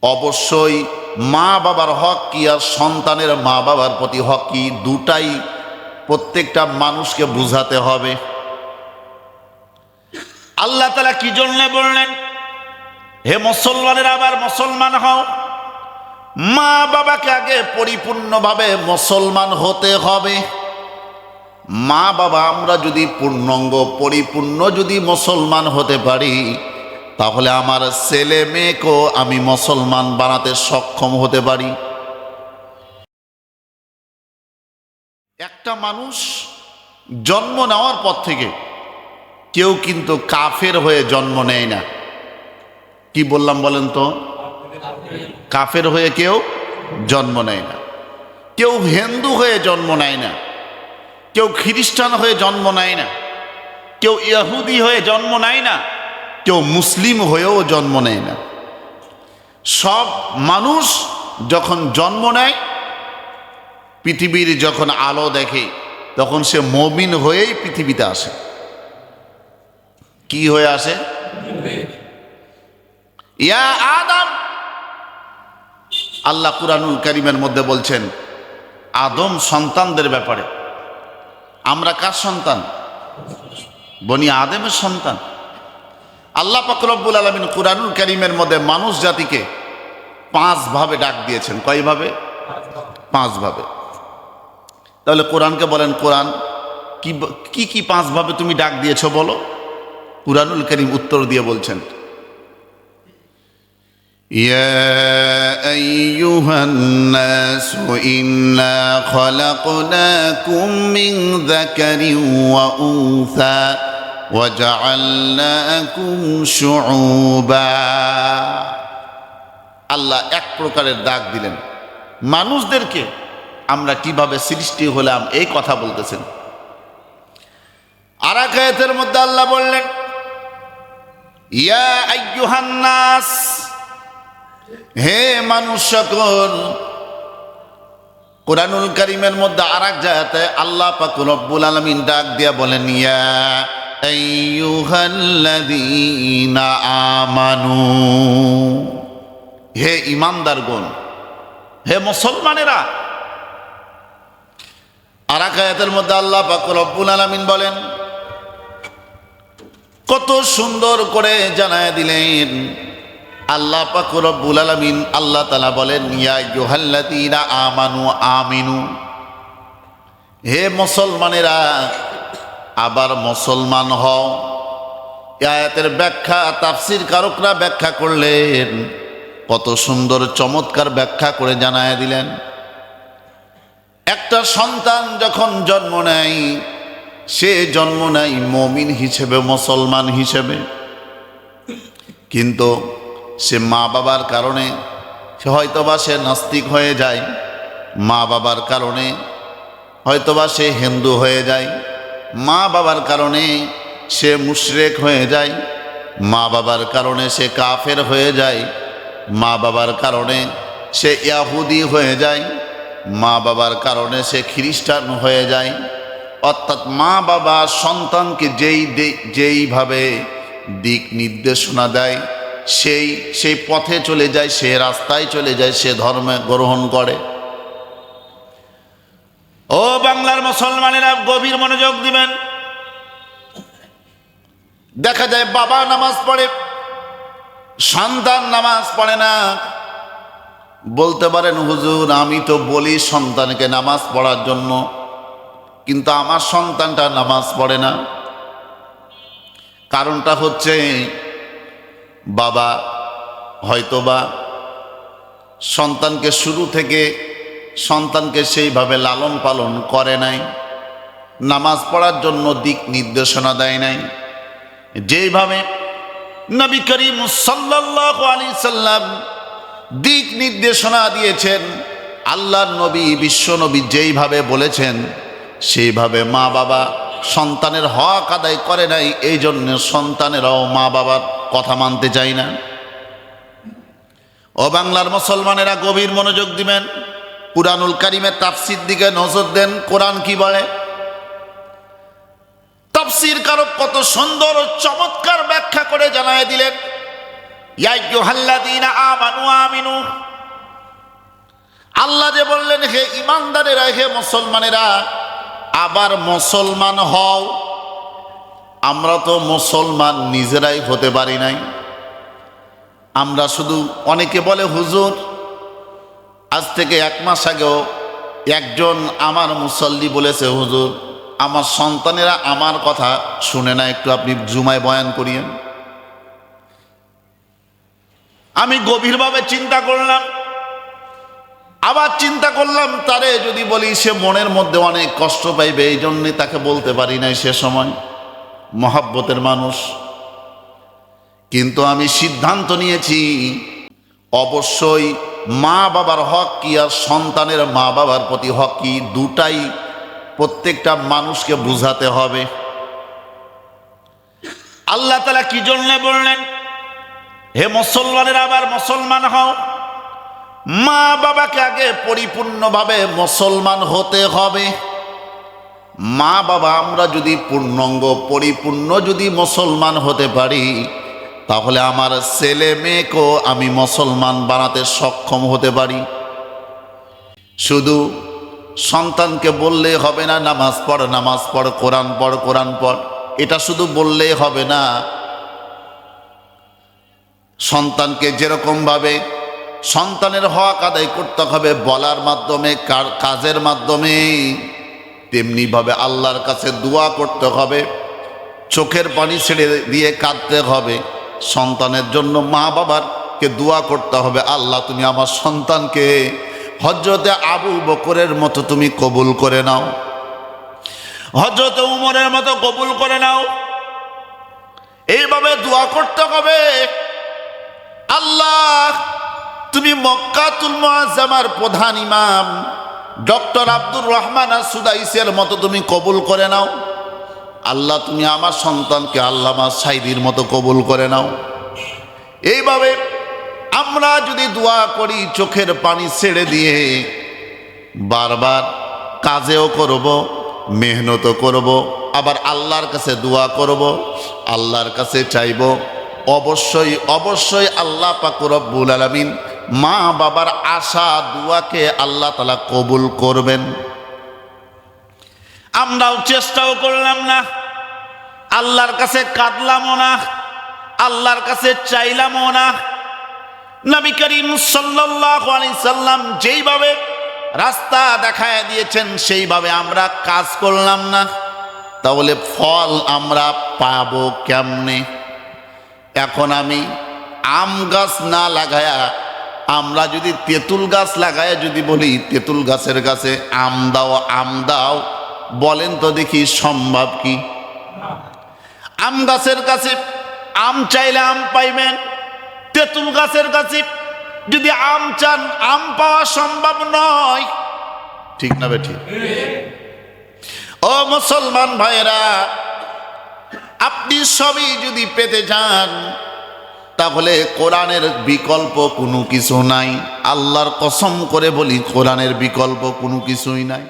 অবশ্যই মা বাবার হক কি আর সন্তানের মা বাবার প্রতি হক কি, দুটাই প্রত্যেকটা মানুষকে বুঝাতে হবে। আল্লাহ তাআলা কি জন্য বললেন, হে মুসলমানের আবার মুসলমান হও, মা বাবাকে আগে পরিপূর্ণভাবে মুসলমান হতে হবে। মা বাবা আমরা যদি পূর্ণাঙ্গ পরিপূর্ণ যদি মুসলমান হতে পারি, তাহলে আমার ছেলে মেয়েকেও আমি মুসলমান বানাতে সক্ষম হতে পারি। একটা মানুষ জন্ম নেওয়ার পর থেকে কেউ কিন্তু কাফের হয়ে জন্ম নেয় না। কি বললাম বলেন তো? কাফের হয়ে কেউ জন্ম নেয় না, কেউ হিন্দু হয়ে জন্ম নেয় না, কেউ খ্রিস্টান হয়ে জন্ম নেয় না, কেউ ইহুদি হয়ে জন্ম নেয় না, কেউ মুসলিম হয়েও জন্ম নেয় না। সব মানুষ যখন জন্ম নেয়, পৃথিবীর যখন আলো দেখে, তখন সে মুমিন হয়েই পৃথিবীতে আসে। কি হয়ে আসে? ইয়া আদম, আল্লাহ কুরআনুল কারীমের মধ্যে বলছেন আদম সন্তানদের ব্যাপারে। আমরা কার সন্তান? বনি আদমের সন্তান। আল্লাহ পাক রব্বুল আলামিন কুরআনুল কারীমের মধ্যে মানুষ জাতিকে 5 ভাবে ডাক দিয়েছেন। কয় ভাবে? 5 ভাবে। তাহলে কোরআনকে বলেন, কোরআন কি কি 5 ভাবে তুমি ডাক দিয়েছো বলো? কুরআনুল কারীম উত্তর দিয়ে বলছেন, ইয়া আইয়ুহান নাসু ইন্না খলাকনাকুম মিন যাকারিন ওয়া উনসা ওয়া জাআলনাকুম শুউবা। আল্লাহ এক প্রকারের ডাক দিলেন মানুষদেরকে, আমরা কিভাবে সৃষ্টি হলাম এই কথা বলতেছেন। আর এক আয়াতের মধ্যে আল্লাহ বললেন, ইয়া আইয়ুহান নাস, হে মানুষ সকল। কুরআনুল কারীমের মধ্যে আর এক জায়গাতে আল্লাহ পাক রব্বুল আলামিন ডাক দিয়া বলেন, ইয়া আইয়ুহাল্লাযীনা আমানু, হে ঈমানদারগণ, হে মুসলমানেরা। আর এক আয়াতের মধ্যে আল্লাহ পাক রব্বুল আলামিন বলেন, কত সুন্দর করে জানায় দিলেন আল্লাহ পাক রব্বুল আলামিন। আল্লাহ তাআলা বলেন, ইয়া আইয়ুহাল্লাযীনা আমানু আমিনু, হে মুসলমানেরা আবার মুসলমান হও। এই আয়াতের ব্যাখ্যা তাফসীর কারকরা ব্যাখ্যা করলেন, কত সুন্দর চমৎকার ব্যাখ্যা করে জানায় দিলেন। একটা সন্তান যখন জন্ম নেয়, সে জন্ম নেয় মুমিন হিসেবে, মুসলমান হিসেবে, কিন্তু সে মা বাবার কারণে হয়তোবা সে নাস্তিক হয়ে যায়, মা বাবার কারণে হয়তোবা সে হিন্দু হয়ে যায়, মা বাবার কারণে সে মুশরিক হয়ে যায়, মা বাবার কারণে সে কাফের হয়ে যায়, মা বাবার কারণে সে ইহুদি হয়ে যায়, মা বাবার কারণে সে খ্রিস্টান হয়ে যায়। অর্থাৎ মা বাবা সন্তানকে যেইভাবে দিক নির্দেশনা দেয়, সেই পথে চলে যায়, সে রাস্তায় চলে যায়, সে ধর্ম গ্রহণ করে। ও বাংলার মুসলমানেরা গভীর মনোযোগ দিবেন। দেখা যায় বাবা নামাজ পড়ে, সন্তান নামাজ পড়ে না। বলতে পারেন, হুজুর আমি তো বলি সন্তানকে নামাজ পড়ার জন্য, কিন্তু আমার সন্তানটা নামাজ পড়ে না। কারণটা হচ্ছে বাবা হয়তোবা সন্তানকে শুরু থেকে সন্তানকে সেইভাবে লালন পালন করে নাই, নামাজ পড়ার জন্য দিক নির্দেশনা দেয় নাই। যেইভাবে নবী করিম সাল্লাল্লাহু আলাইহি সাল্লাম দিক নির্দেশনা দিয়েছেন, আল্লাহর নবী বিশ্ব নবী যেইভাবে বলেছেন, সেইভাবে মা বাবা সন্তানের হক আদায় করে নাই। এই জন্য সন্তানেরাও মা বাবার কথা মানতে চায় না। ও বাংলার মুসলমানেরা গভীর মনোযোগ দিবেন, কুরআনুল কারীমের তাফসীর দিকে নজর দেন। কোরআন কি বলে? তাফসীর কারক কত সুন্দর ও চমৎকার ব্যাখ্যা করে জানায় দিলেন, ইয়া আইয়ুহাল্লাযীনা আমানু আমিনু, আল্লাহ যে বললেন হে ঈমানদারেরা, হে মুসলমানেরা, আবার মুসলমান হও। আমরা তো মুসলমান নিজেরাই হতে পারি নাই। আমরা শুধু, অনেকে বলে হুজুর, আজ থেকে 1 মাস আগেও একজন আমার মুসল্লি বলেছে, হুজুর আমার সন্তানেরা আমার কথা শুনে না, একটু আপনি জুমায় বয়ান করিয়েন। আমি গভীরভাবে চিন্তা করলাম, আবার চিন্তা করলাম তারে যদি বলি সে মনের মধ্যে অনেক কষ্ট পাইবে, এই জন্যে তাকে বলতে পারি নাই সে সময়, মহাব্বতের মানুষ। কিন্তু আমি সিদ্ধান্ত নিয়েছি, অবশ্যই মা বাবার হক কি আর সন্তানের মা বাবার প্রতি হক কি, দুটাই প্রত্যেকটা মানুষকে বুঝাতে হবে। আল্লাহ তাআলা কি জন্য বললেন হে মুসলমানের আবার মুসলমান হও? মা বাবাকে আগে পরিপূর্ণভাবে মুসলমান হতে হবে। মা বাবা আমরা যদি পূর্ণাঙ্গ পরিপূর্ণ যদি মুসলমান হতে পারি, তাহলে আমার ছেলে মেয়েকেও আমি মুসলমান বানাতে সক্ষম হতে পারি। শুধু সন্তানকে বললেই হবে না নামাজ পড় নামাজ পড়, কোরআন পড় কোরআন পড়, এটা শুধু বললেই হবে না। সন্তানকে যেরকম ভাবে সন্তানের হক আদায় করতে হবে বলার মাধ্যমে, কাজের মাধ্যমে, তেমনি ভাবে আল্লাহর কাছে দোয়া করতে হবে, চোখের পানি ছেড়ে দিয়ে কাঁদতে হবে। সন্তানের জন্য মা বাবারকে দোয়া করতে হবে, আল্লাহ তুমি আমার সন্তানকে হযরতে আবু বকরের মতো তুমি কবুল করে নাও, হযরতে উমরের মতো কবুল করে নাও। এইভাবে দোয়া করতে হবে, আল্লাহ তুমি মক্কাতুল মুআজ্জামার প্রধান ইমাম ডক্টর আব্দুর রহমান সুদাইসের মতো তুমি কবুল করে নাও। আল্লাহ তুমি আমার সন্তানকে আল্লামা সাইদির মতো কবুল করে নাও। এইভাবে আমরা যদি দোয়া করি চোখের পানি ছেড়ে দিয়ে, বারবার কাজেও করব, মেহনতও করব, আবার আল্লাহর কাছে দোয়া করব, আল্লাহর কাছে চাইব, অবশ্যই অবশ্যই আল্লাহ পাক রব্বুল আলামিন মা বাবার আশা দোয়াকে আল্লাহ তাআলা কবুল করবেন। আমরাও চেষ্টাও করলাম না, আল্লাহর কাছে কাঁদলামও না, আল্লাহর কাছে চাইলামও না। নবী করিম সাল্লাল্লাহু আলাইহি সাল্লাম যেইভাবে রাস্তা দেখায় দিয়েছেন সেইভাবে আমরা কাজ করলাম না, তাহলে ফল আমরা পাবো কেমনে? এখন আমি আম গাছ না লাগায়া আমরা যদি তেঁতুল গাছ লাগায় যদি বলি তেঁতুল গাছের কাছে আম দাও আম দাও, বলেন তো দেখি সম্ভব কি? আম গাছের কাছে আম চাইলে আম পাইবেন, তেঁতুল গাছের কাছে যদি আম চান আম পাওয়া সম্ভব নয়। ঠিক না বেঠিক? ও মুসলমান ভাইরা, আপনি সবই যদি পেতে চান তাহলে কোরআনের বিকল্প কোনো কিছু নাই। আল্লাহর কসম করে বলি কোরআনের বিকল্প কোনো কিছুই নাই।